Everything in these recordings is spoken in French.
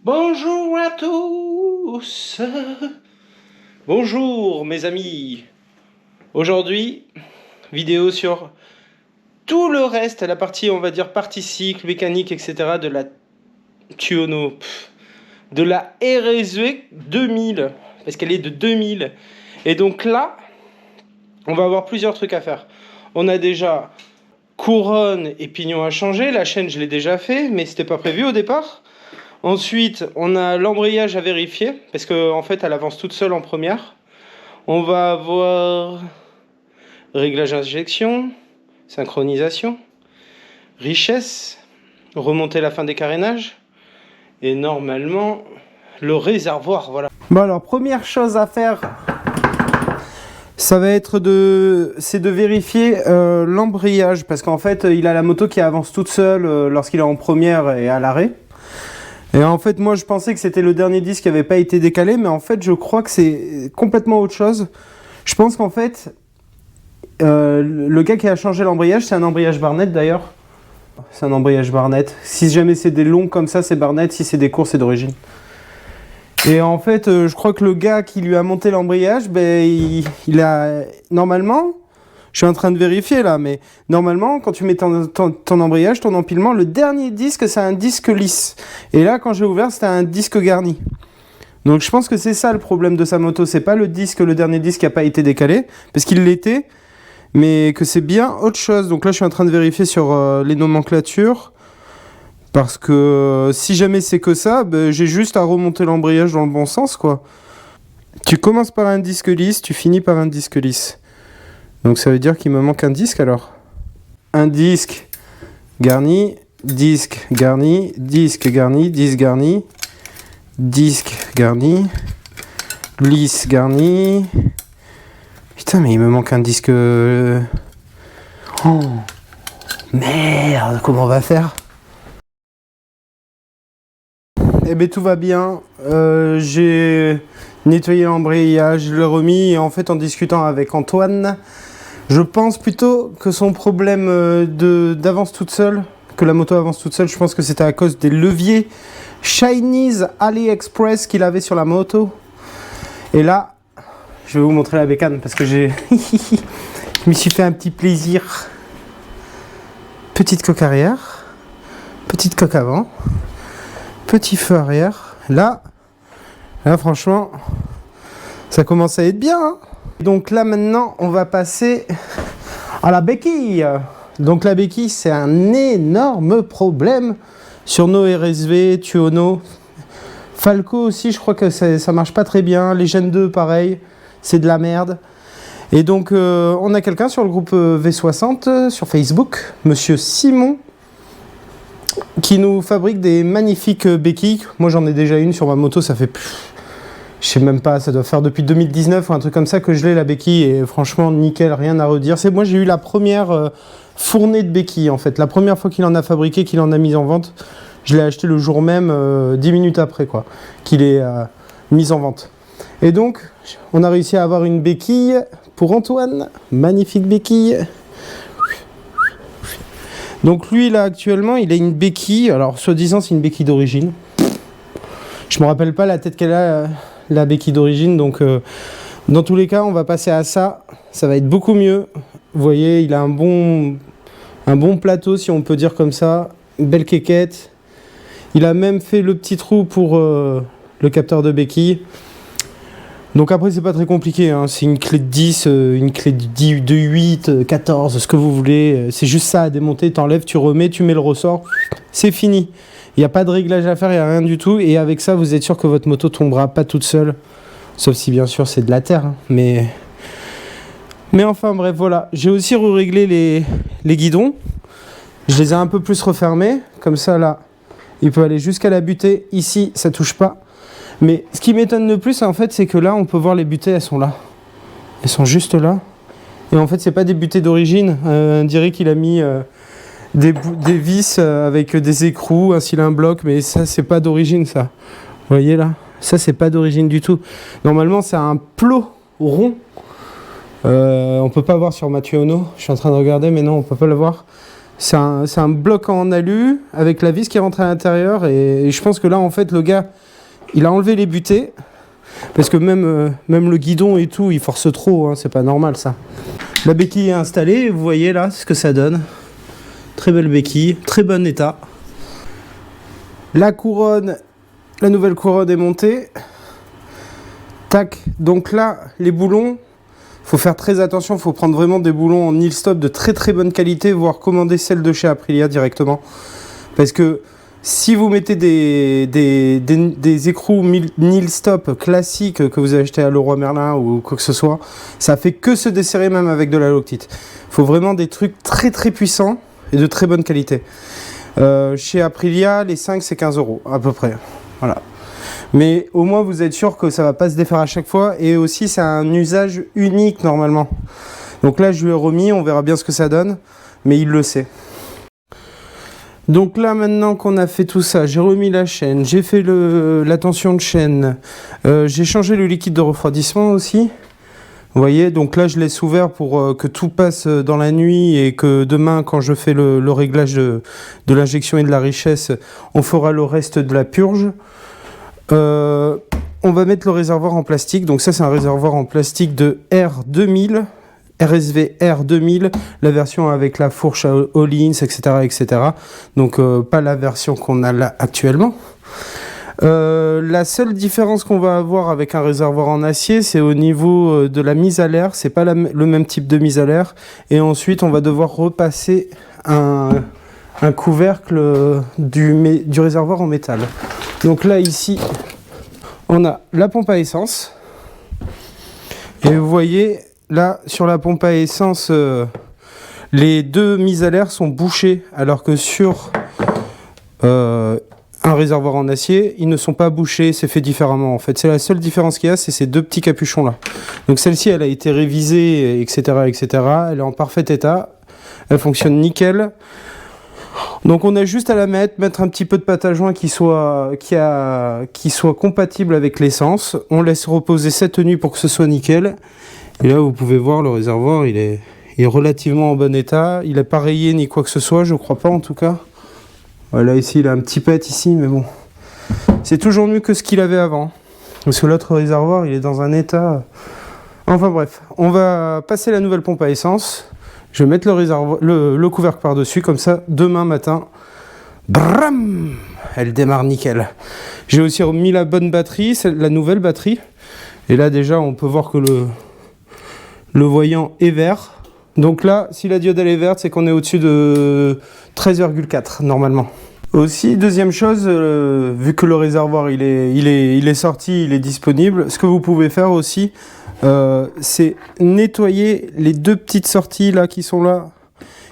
Bonjour à tous. Bonjour mes amis. Aujourd'hui, vidéo sur tout le reste, la partie, on va dire, partie cycle, mécanique, etc. de la Tuono, de la RSV 2000, parce qu'elle est de 2000. Et donc là, on va avoir plusieurs trucs à faire. On a déjà couronne et pignon à changer. La chaîne, je l'ai déjà fait, mais c'était pas prévu au départ. Ensuite, on a l'embrayage à vérifier, parce qu'en fait, elle avance toute seule en première. On va avoir réglage injection, synchronisation, richesse, remonter la fin des carénages, et normalement, le réservoir, voilà. Bon alors, première chose à faire, ça va être de vérifier l'embrayage, parce qu'en fait, il a la moto qui avance toute seule lorsqu'il est en première et à l'arrêt. Et en fait, moi, je pensais que c'était le dernier disque qui n'avait pas été décalé, mais en fait, je crois que c'est complètement autre chose. Je pense qu'en fait, le gars qui a changé l'embrayage, c'est un embrayage Barnett d'ailleurs. C'est un embrayage Barnett. Si jamais c'est des longs comme ça, c'est Barnett. Si c'est des courts, c'est d'origine. Et en fait, je crois que le gars qui lui a monté l'embrayage, ben, il a... Normalement... Je suis en train de vérifier là, mais normalement, quand tu mets ton embrayage, ton empilement, le dernier disque, c'est un disque lisse. Et là, quand j'ai ouvert, c'était un disque garni. Donc je pense que c'est ça le problème de sa moto. C'est pas le dernier disque qui n'a pas été décalé, parce qu'il l'était, mais que c'est bien autre chose. Donc là, je suis en train de vérifier sur les nomenclatures. Parce que si jamais c'est que ça, ben, j'ai juste à remonter l'embrayage dans le bon sens, quoi. Tu commences par un disque lisse, tu finis par un disque lisse. Donc ça veut dire qu'il me manque un disque alors. Un disque garni, disque garni, disque garni, disque garni, disque garni, lisse garni. Putain, mais il me manque un disque... Oh merde, comment on va faire? Eh ben tout va bien. J'ai nettoyé l'embrayage, je l'ai remis et en fait en discutant avec Antoine, je pense plutôt que son problème d'avance toute seule, que la moto avance toute seule, je pense que c'était à cause des leviers Chinese AliExpress qu'il avait sur la moto. Et là, je vais vous montrer la bécane parce que je me suis fait un petit plaisir. Petite coque arrière, petite coque avant, petit feu arrière. Là franchement, ça commence à être bien, hein. Donc là maintenant on va passer à la béquille. Donc la béquille c'est un énorme problème sur nos RSV, Tuono, Falco aussi je crois que ça marche pas très bien, les Gen 2 pareil, c'est de la merde. Et donc on a quelqu'un sur le groupe V60 sur Facebook, Monsieur Simon, qui nous fabrique des magnifiques béquilles. Moi j'en ai déjà une sur ma moto, ça fait... Je sais même pas, ça doit faire depuis 2019 ou un truc comme ça que je l'ai la béquille et franchement nickel, rien à redire. C'est moi j'ai eu la première fournée de béquilles en fait. La première fois qu'il en a fabriqué, qu'il en a mis en vente, je l'ai acheté le jour même, 10 minutes après quoi, qu'il est mis en vente. Et donc on a réussi à avoir une béquille pour Antoine, magnifique béquille. Donc lui là actuellement il a une béquille, alors soi-disant c'est une béquille d'origine. Je me rappelle pas la tête qu'elle a, la béquille d'origine, donc dans tous les cas on va passer à ça, ça va être beaucoup mieux. Vous voyez il a un bon plateau si on peut dire comme ça, une belle quéquette. Il a même fait le petit trou pour le capteur de béquille. Donc après c'est pas très compliqué, hein. C'est une clé de 10, une clé de 8, 14, ce que vous voulez. C'est juste ça à démonter, t'enlèves, tu remets, tu mets le ressort, c'est fini. Il n'y a pas de réglage à faire, il n'y a rien du tout. Et avec ça, vous êtes sûr que votre moto tombera pas toute seule. Sauf si bien sûr c'est de la terre. Hein. Mais enfin bref, voilà. J'ai aussi réglé les guidons. Je les ai un peu plus refermés. Comme ça là, il peut aller jusqu'à la butée. Ici, ça touche pas. Mais ce qui m'étonne le plus en fait, c'est que là, on peut voir les butées, elles sont là. Elles sont juste là. Et en fait, c'est pas des butées d'origine. On dirait qu'il a mis... des vis avec des écrous, un cylindre bloc, mais ça c'est pas d'origine ça. Vous voyez là, ça c'est pas d'origine du tout. Normalement c'est un plot rond. On peut pas voir sur ma Tuono. Je suis en train de regarder, mais non on peut pas le voir. C'est un bloc en alu avec la vis qui rentre à l'intérieur. Et je pense que là, en fait, le gars, il a enlevé les butées. Parce que même le guidon et tout, il force trop, hein, c'est pas normal ça. La béquille est installée, vous voyez là ce que ça donne. Très belle béquille, très bon état. La couronne, la nouvelle couronne est montée. Tac, donc là, les boulons, faut faire très attention, faut prendre vraiment des boulons en Nil Stop de très très bonne qualité, voire commander celle de chez Aprilia directement. Parce que si vous mettez des écrous Nil Stop classiques que vous avez acheté à Leroy Merlin ou quoi que ce soit, ça fait que se desserrer même avec de la Loctite. Il faut vraiment des trucs très très puissants et de très bonne qualité. Chez Aprilia, les 5 c'est 15 € à peu près. Voilà. Mais au moins vous êtes sûr que ça va pas se défaire à chaque fois et aussi c'est un usage unique normalement. Donc là je lui ai remis, on verra bien ce que ça donne, mais il le sait. Donc là maintenant qu'on a fait tout ça, j'ai remis la chaîne, j'ai fait la tension de chaîne, j'ai changé le liquide de refroidissement aussi. Vous voyez, donc là je laisse ouvert pour que tout passe dans la nuit et que demain quand je fais le réglage de l'injection et de la richesse, on fera le reste de la purge. On va mettre le réservoir en plastique, donc ça c'est un réservoir en plastique de R2000. RSV R2000, la version avec la fourche à Hollins, etc., etc. Donc pas la version qu'on a là actuellement. La seule différence qu'on va avoir avec un réservoir en acier, c'est au niveau de la mise à l'air. C'est pas le même type de mise à l'air. Et ensuite, on va devoir repasser un couvercle du réservoir en métal. Donc là, ici, on a la pompe à essence. Et vous voyez... Là, sur la pompe à essence, les deux mises à l'air sont bouchées, alors que sur un réservoir en acier, ils ne sont pas bouchés, c'est fait différemment en fait. C'est la seule différence qu'il y a, c'est ces deux petits capuchons là. Donc celle-ci, elle a été révisée, etc., etc. Elle est en parfait état, elle fonctionne nickel. Donc on a juste à la mettre un petit peu de pâte à joint qui soit compatible avec l'essence. On laisse reposer cette nuit pour que ce soit nickel. Et là, vous pouvez voir, le réservoir, il est relativement en bon état. Il n'est pas rayé ni quoi que ce soit, je crois pas en tout cas. Voilà, ici, il a un petit pet ici, mais bon. C'est toujours mieux que ce qu'il avait avant. Parce que l'autre réservoir, il est dans un état... Enfin bref, on va passer la nouvelle pompe à essence. Je vais mettre le couvercle par-dessus, comme ça, demain matin, bram, elle démarre nickel. J'ai aussi remis la bonne batterie, la nouvelle batterie. Et là, déjà, on peut voir que le voyant est vert. Donc là, si la diode elle est verte, c'est qu'on est au-dessus de 13,4 normalement. Aussi, deuxième chose, vu que le réservoir il est sorti, il est disponible, ce que vous pouvez faire aussi, c'est nettoyer les deux petites sorties là qui sont là.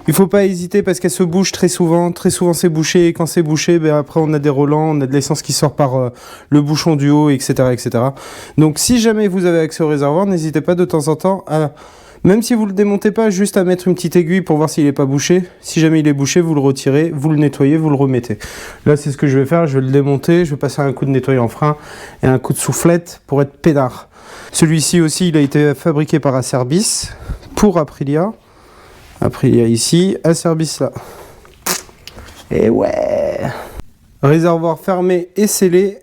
Il faut pas hésiter parce qu'elles se bouchent très souvent. Très souvent c'est bouché et quand c'est bouché, ben après on a des relents, on a de l'essence qui sort par le bouchon du haut, etc., etc. Donc si jamais vous avez accès au réservoir, n'hésitez pas de temps en temps à, même si vous le démontez pas, juste à mettre une petite aiguille pour voir s'il n'est pas bouché. Si jamais il est bouché, vous le retirez, vous le nettoyez, vous le remettez. Là c'est ce que je vais faire, je vais le démonter, je vais passer un coup de nettoyant en frein et un coup de soufflette pour être peinard. Celui-ci aussi, il a été fabriqué par Acerbis pour Aprilia. Aprilia ici, Acerbis là. Et ouais. Réservoir fermé et scellé.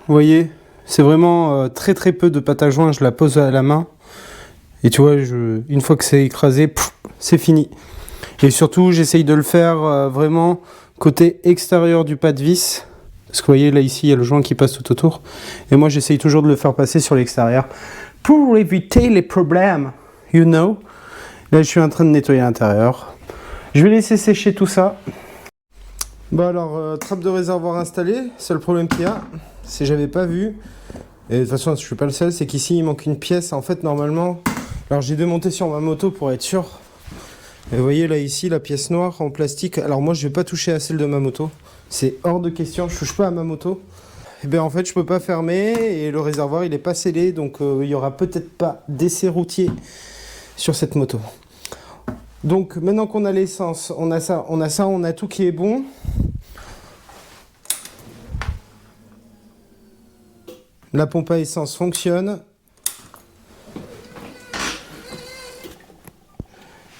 Vous voyez, c'est vraiment très très peu de pâte à joint. Je la pose à la main. Et tu vois, une fois que c'est écrasé, c'est fini. Et surtout, j'essaye de le faire vraiment côté extérieur du pas de vis. Parce que vous voyez, là ici, il y a le joint qui passe tout autour. Et moi, j'essaye toujours de le faire passer sur l'extérieur. Pour éviter les problèmes, you know. Là, je suis en train de nettoyer l'intérieur. Je vais laisser sécher tout ça. Bon alors, trappe de réservoir installée. Seul problème qu'il y a, c'est que j'avais pas vu. Et de toute façon, je suis pas le seul. C'est qu'ici, il manque une pièce. En fait, normalement... Alors, j'ai démonté sur ma moto pour être sûr. Et vous voyez, là, ici, la pièce noire en plastique. Alors, moi, je vais pas toucher à celle de ma moto. C'est hors de question. Je touche pas à ma moto. Et bien, en fait, je peux pas fermer. Et le réservoir, il est pas scellé. Donc, il y aura peut-être pas d'essai routier sur cette moto. Donc maintenant qu'on a l'essence, on a tout qui est bon. La pompe à essence fonctionne.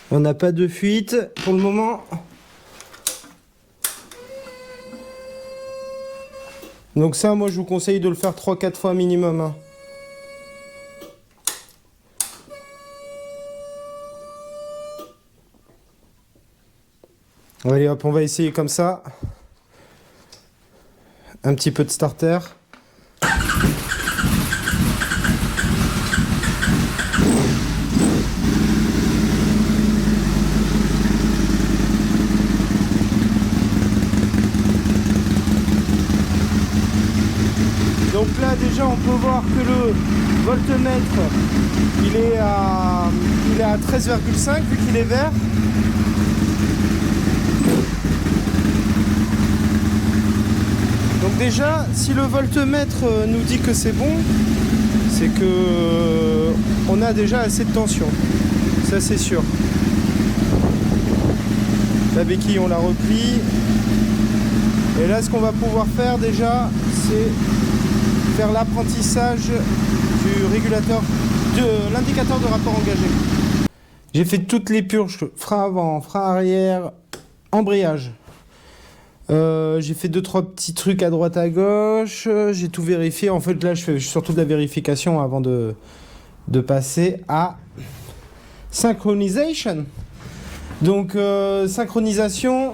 On n'a pas de fuite pour le moment. Donc ça, moi, je vous conseille de le faire 3-4 fois minimum. Hein. Allez hop, on va essayer comme ça. Un petit peu de starter. Donc là déjà on peut voir que le voltmètre il est à 13,5 vu qu'il est vert. Donc déjà si le voltmètre nous dit que c'est bon, c'est que on a déjà assez de tension. Ça c'est sûr. La béquille on la replie. Et là ce qu'on va pouvoir faire déjà c'est faire l'apprentissage du régulateur, de l'indicateur de rapport engagé. J'ai fait toutes les purges, frein avant, frein arrière, embrayage. J'ai fait 2-3 petits trucs à droite à gauche, j'ai tout vérifié. En fait là je fais surtout de la vérification avant de passer à synchronisation. Donc synchronisation,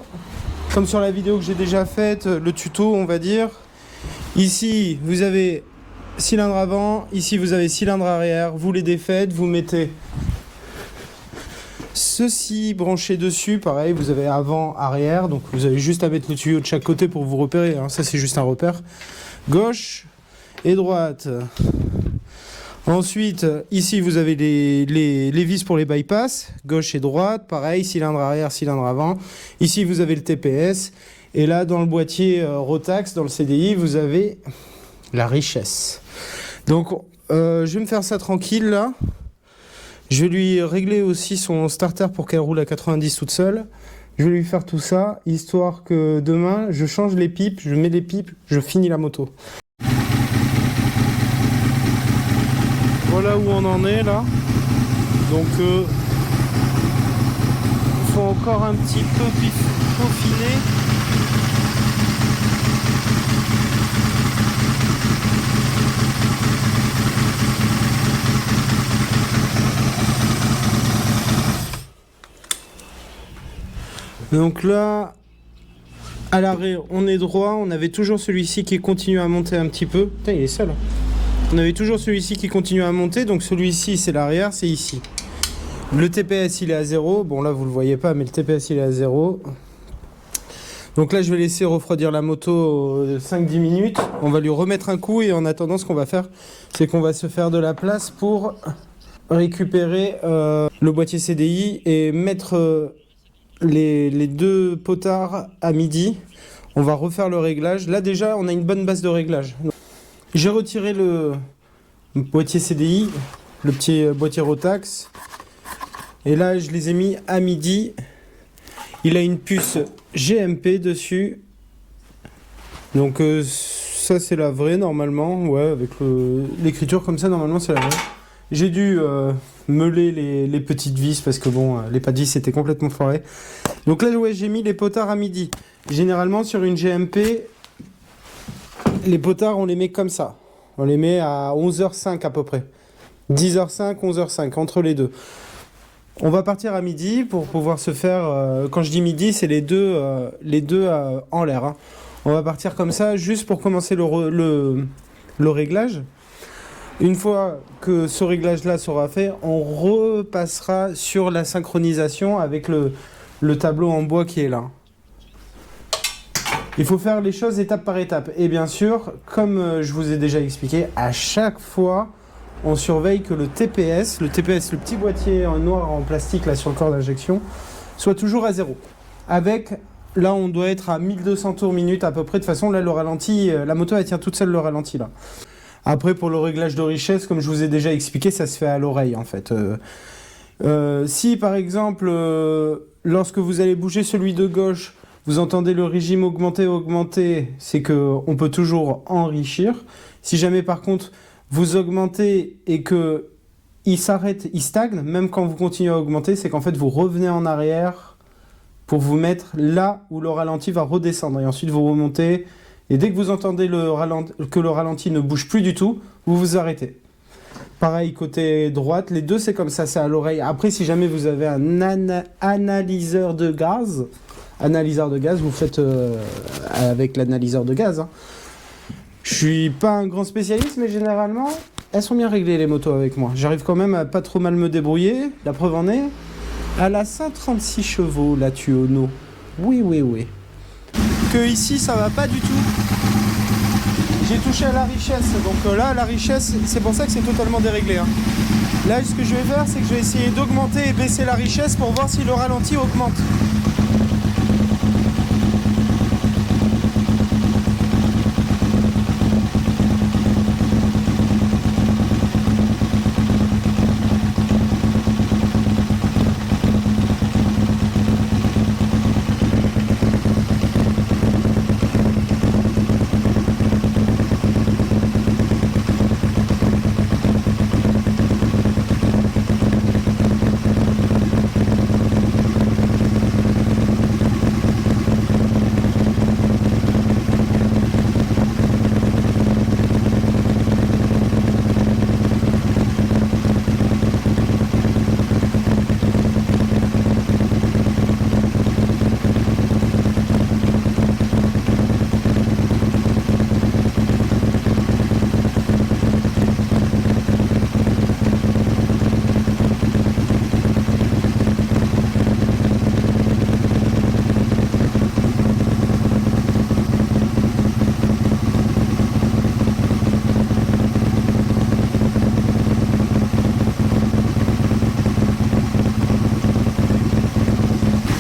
comme sur la vidéo que j'ai déjà faite, le tuto on va dire. Ici, vous avez cylindre avant, ici vous avez cylindre arrière, vous les défaites, vous mettez ceci branché dessus, pareil, vous avez avant, arrière, donc vous avez juste à mettre le tuyau de chaque côté pour vous repérer, hein. Ça c'est juste un repère. Gauche et droite. Ensuite, ici vous avez les vis pour les bypass, gauche et droite, pareil, cylindre arrière, cylindre avant. Ici vous avez le TPS. Et là, dans le boîtier Rotax, dans le CDI, vous avez la richesse. Donc, je vais me faire ça tranquille, là. Je vais lui régler aussi son starter pour qu'elle roule à 90 toute seule. Je vais lui faire tout ça, histoire que demain, je change les pipes, je mets les pipes, je finis la moto. Voilà où on en est, là. Donc, il faut encore un petit peu peaufiner. Donc là, à l'arrêt, on est droit. On avait toujours celui-ci qui continue à monter un petit peu. Putain, il est seul. On avait toujours celui-ci qui continue à monter. Donc celui-ci, c'est l'arrière, c'est ici. Le TPS, il est à 0. Bon, là, vous le voyez pas, mais le TPS, il est à 0. Donc là, je vais laisser refroidir la moto 5-10 minutes. On va lui remettre un coup. Et en attendant, ce qu'on va faire, c'est qu'on va se faire de la place pour récupérer le boîtier CDI et mettre... les deux potards à midi. On va refaire le réglage. Là déjà on a une bonne base de réglage. J'ai retiré le boîtier CDI, le petit boîtier Rotax, et là je les ai mis à midi. Il a une puce GMP dessus, donc ça c'est la vraie normalement. Ouais, avec l'écriture comme ça normalement c'est la vraie. J'ai dû meuler les petites vis parce que bon, les pas de vis c'était complètement foiré. Donc là, ouais, j'ai mis les potards à midi. Généralement, sur une GMP, les potards, on les met comme ça. On les met à 11h05 à peu près. 10h05, 11h05, entre les deux. On va partir à midi pour pouvoir se faire... quand je dis midi, c'est les deux en l'air. Hein. On va partir comme ça, juste pour commencer le réglage. Une fois que ce réglage-là sera fait, on repassera sur la synchronisation avec le tableau en bois qui est là. Il faut faire les choses étape par étape. Et bien sûr, comme je vous ai déjà expliqué, à chaque fois, on surveille que le TPS, le petit boîtier en noir en plastique là sur le corps d'injection, soit toujours à 0. Avec, là on doit être à 1200 tours minute à peu près. De toute façon, là le ralenti, la moto elle tient toute seule le ralenti là. Après, pour le réglage de richesse, comme je vous ai déjà expliqué, ça se fait à l'oreille, en fait. Si, par exemple, lorsque vous allez bouger celui de gauche, vous entendez le régime augmenter, c'est qu'on peut toujours enrichir. Si jamais, par contre, vous augmentez et qu'il s'arrête, il stagne, même quand vous continuez à augmenter, c'est qu'en fait, vous revenez en arrière pour vous mettre là où le ralenti va redescendre. Et ensuite, vous remontez... Et dès que vous entendez que le ralenti ne bouge plus du tout, vous vous arrêtez. Pareil, côté droite, les deux c'est comme ça, c'est à l'oreille. Après, si jamais vous avez un analyseur de gaz, vous faites avec l'analyseur de gaz. Hein. Je suis pas un grand spécialiste, mais généralement, elles sont bien réglées les motos avec moi. J'arrive quand même à pas trop mal me débrouiller. La preuve en est, elle a 136 chevaux, la Tuono. Oui. Que ici, ça va pas du tout. J'ai touché à la richesse, donc là, la richesse, c'est pour ça que c'est totalement déréglé. Hein. Là, ce que je vais faire, c'est que je vais essayer d'augmenter et baisser la richesse pour voir si le ralenti augmente.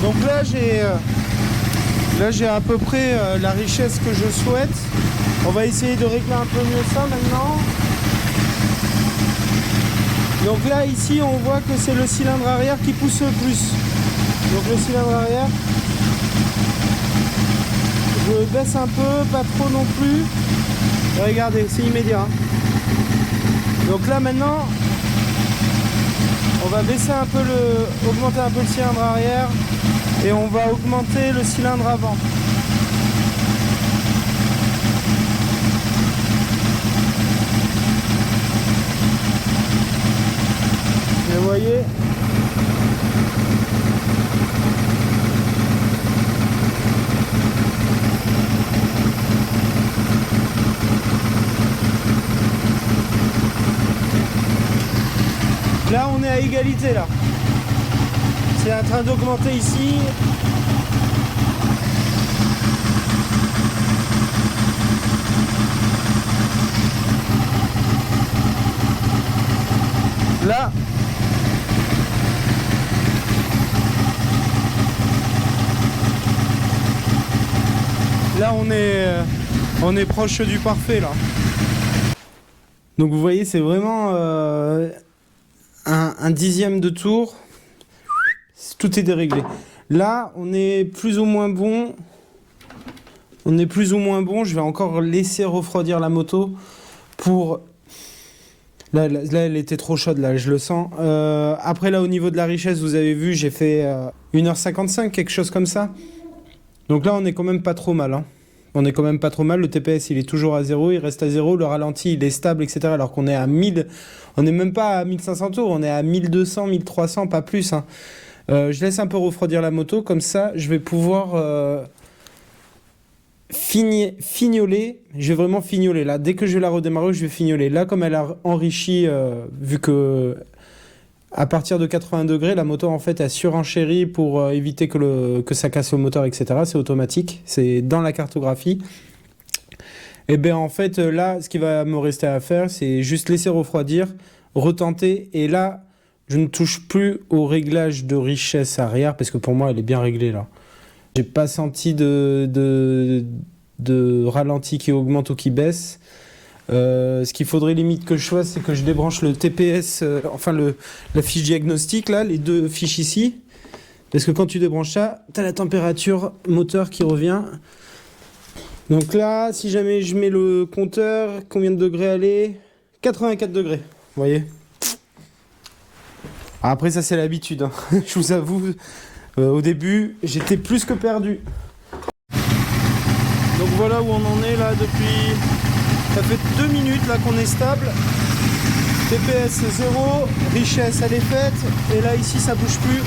Donc là j'ai à peu près la richesse que je souhaite. On va essayer de régler un peu mieux ça maintenant. Donc là ici on voit que c'est le cylindre arrière qui pousse le plus. Donc le cylindre arrière, je baisse un peu, pas trop non plus. Et regardez, c'est immédiat. Donc là maintenant, on va baisser un peu augmenter un peu le cylindre arrière et on va augmenter le cylindre avant. Et vous voyez, là on est à égalité là. C'est en train d'augmenter ici. Là. Là on est proche du parfait là. Donc vous voyez c'est vraiment un dixième de tour. Tout est déréglé. Là, on est plus ou moins bon. Je vais encore laisser refroidir la moto pour... Là, elle était trop chaude, là, je le sens. Après, là, au niveau de la richesse, vous avez vu, j'ai fait 1h55, quelque chose comme ça. Donc là, on est quand même pas trop mal. Hein. On est quand même pas trop mal. Le TPS, il est toujours à 0, il reste à 0. Le ralenti, il est stable, etc. Alors qu'on est à 1000... On n'est même pas à 1500 tours, on est à 1200, 1300, pas plus, hein. Je laisse un peu refroidir la moto, comme ça je vais pouvoir fignoler. Je vais vraiment fignoler là. Dès que je vais la redémarrer, je vais fignoler. Là, comme elle a enrichi, vu que à partir de 80 degrés, la moto en fait a surenchéri pour éviter que ça casse le moteur, etc. C'est automatique, c'est dans la cartographie. Et bien en fait là, ce qui va me rester à faire, c'est juste laisser refroidir, retenter, et là, je ne touche plus au réglage de richesse arrière parce que pour moi, elle est bien réglée là. J'ai pas senti de ralenti qui augmente ou qui baisse. Ce qu'il faudrait limite que je fasse, c'est que je débranche le TPS, la fiche diagnostic là, les deux fiches ici. Parce que quand tu débranches ça, tu as la température moteur qui revient. Donc là, si jamais je mets le compteur, combien de degrés elle est ? 84 degrés, vous voyez ? Après ça c'est l'habitude, hein. Je vous avoue, au début j'étais plus que perdu. Donc vous voilà où on en est là depuis... Ça fait 2 minutes là qu'on est stable. TPS 0, richesse elle est faite. Et là ici ça bouge plus.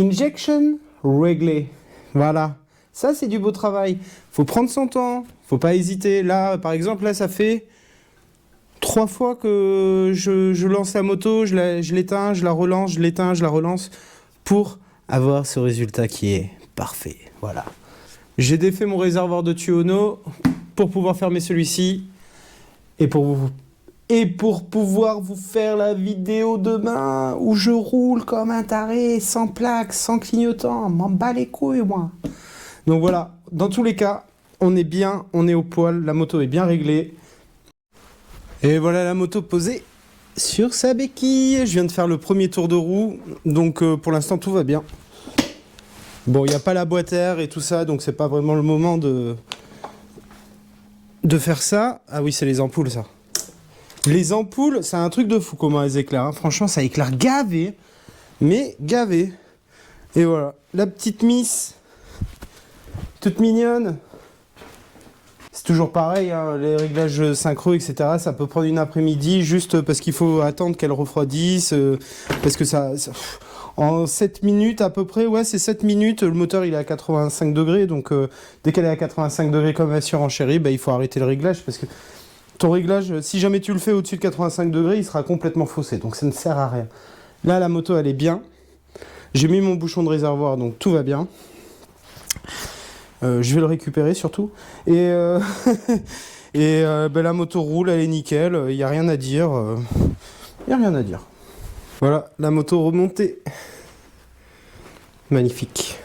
Injection réglé. Voilà. Ça c'est du beau travail. Faut prendre son temps. Faut pas hésiter. Là par exemple là ça fait 3 fois que je lance la moto, je l'éteins, je la relance, je l'éteins, je la relance. Pour avoir ce résultat qui est parfait. Voilà. J'ai défait mon réservoir de tuyauneau pour pouvoir fermer celui-ci et pour pouvoir vous faire la vidéo demain où je roule comme un taré, sans plaque, sans clignotant, m'en bats les couilles moi. Donc voilà, dans tous les cas, on est bien, on est au poil, la moto est bien réglée. Et voilà la moto posée sur sa béquille. Je viens de faire le premier tour de roue, donc pour l'instant tout va bien. Bon, il n'y a pas la boîte air et tout ça, donc c'est pas vraiment le moment de faire ça. Ah oui, c'est les ampoules, ça. Les ampoules, c'est un truc de fou comment elles éclairent. Hein. Franchement, ça éclaire gavé, mais gavé. Et voilà, la petite Miss, toute mignonne. C'est toujours pareil, hein, les réglages synchro, etc. Ça peut prendre une après-midi juste parce qu'il faut attendre qu'elle refroidisse, parce que ça en 7 minutes à peu près, ouais c'est 7 minutes, le moteur il est à 85 degrés, donc dès qu'elle est à 85 degrés comme la surenchérie, bah, il faut arrêter le réglage, parce que ton réglage, si jamais tu le fais au-dessus de 85 degrés, il sera complètement faussé, donc ça ne sert à rien. Là la moto elle est bien, j'ai mis mon bouchon de réservoir, donc tout va bien. Je vais le récupérer surtout, et, bah, la moto roule, elle est nickel, il n'y a rien à dire, Voilà, la moto remontée. Magnifique.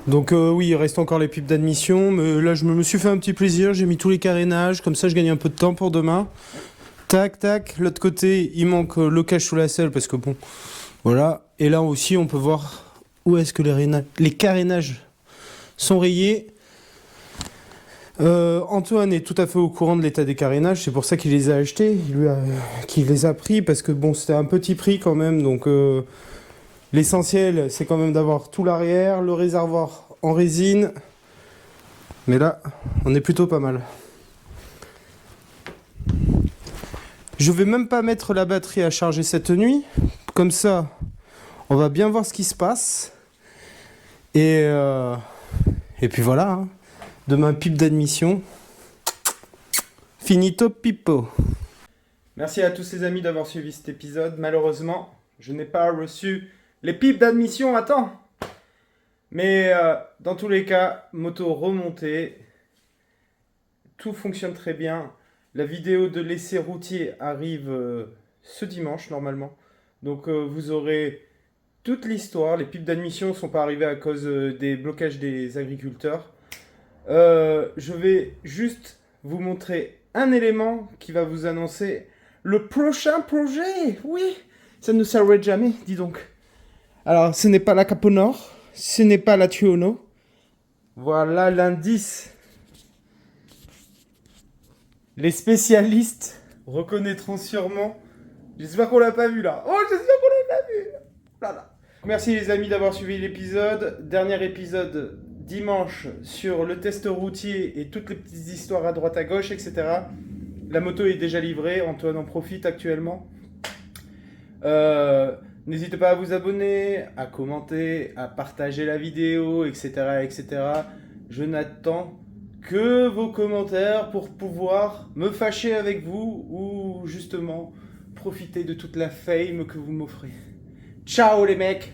Donc oui, il reste encore les pipes d'admission, mais là je me suis fait un petit plaisir, j'ai mis tous les carénages, comme ça je gagne un peu de temps pour demain. Tac, tac, l'autre côté, il manque le cache sous la selle, parce que bon, voilà. Et là aussi, on peut voir où est-ce que les carénages sont rayés. Antoine est tout à fait au courant de l'état des carénages, c'est pour ça qu'il les a achetés, qu'il les a pris, parce que bon, c'était un petit prix quand même, donc l'essentiel c'est quand même d'avoir tout l'arrière, le réservoir en résine, mais là on est plutôt pas mal. Je vais même pas mettre la batterie à charger cette nuit, comme ça on va bien voir ce qui se passe, et puis voilà, hein. Demain, pipe d'admission. Finito pipo. Merci à tous les amis d'avoir suivi cet épisode. Malheureusement, je n'ai pas reçu les pipes d'admission à temps. Mais dans tous les cas, moto remontée. Tout fonctionne très bien. La vidéo de l'essai routier arrive ce dimanche normalement. Donc vous aurez toute l'histoire. Les pipes d'admission ne sont pas arrivées à cause des blocages des agriculteurs. Je vais juste vous montrer un élément qui va vous annoncer le prochain projet. Oui, ça ne s'arrête jamais, dis donc. Alors, ce n'est pas la Capo Nord, ce n'est pas la Tuono. Voilà l'indice. Les spécialistes reconnaîtront sûrement. J'espère qu'on l'a pas vu là. Oh, j'espère qu'on l'a pas vu. Voilà. Merci les amis d'avoir suivi l'épisode. Dernier épisode dimanche sur le test routier et toutes les petites histoires à droite à gauche, etc. La moto est déjà livrée, Antoine en profite actuellement. N'hésitez pas à vous abonner, à commenter, à partager la vidéo, etc. etc. Je n'attends que vos commentaires pour pouvoir me fâcher avec vous ou justement profiter de toute la fame que vous m'offrez. Ciao les mecs!